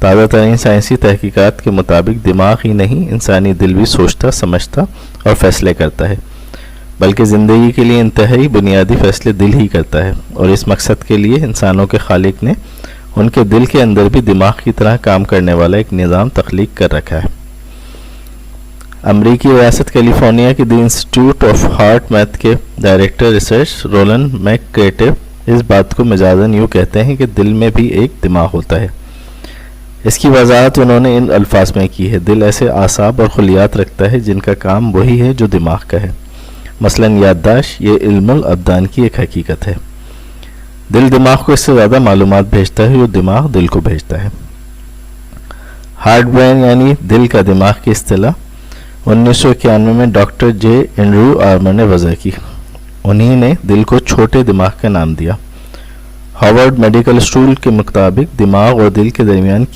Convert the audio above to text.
تازہ ترین سائنسی تحقیقات کے مطابق دماغ ہی نہیں انسانی دل بھی سوچتا سمجھتا اور فیصلے کرتا ہے، بلکہ زندگی کے لیے انتہائی بنیادی فیصلے دل ہی کرتا ہے، اور اس مقصد کے لیے انسانوں کے خالق نے ان کے دل کے اندر بھی دماغ کی طرح کام کرنے والا ایک نظام تخلیق کر رکھا ہے۔ امریکی ریاست کیلیفورنیا کی دی انسٹیٹیوٹ آف ہارٹ میتھ کے ڈائریکٹر ریسرچ رولنڈ میک کریٹو اس بات کو مجازاً یوں کہتے ہیں کہ دل میں بھی ایک دماغ ہوتا ہے۔ اس کی وضاحت انہوں نے ان الفاظ میں کی ہے: دل ایسے اعصاب اور خلیات رکھتا ہے جن کا کام وہی ہے جو دماغ کا ہے، مثلاً یادداشت۔ یہ علم الابدان کی ایک حقیقت ہے۔ دل دماغ کو اس سے زیادہ معلومات بھیجتا ہے جو دماغ دل کو بھیجتا ہے۔ ہارٹ برین یعنی دل کا دماغ کی اصطلاح 1991 میں ڈاکٹر جے اینڈریو آرمر نے وضع کی۔ انہی نے دل کو چھوٹے دماغ کا نام دیا۔ ہارورڈ میڈیکل اسکول کے مطابق دماغ اور دل کے درمیان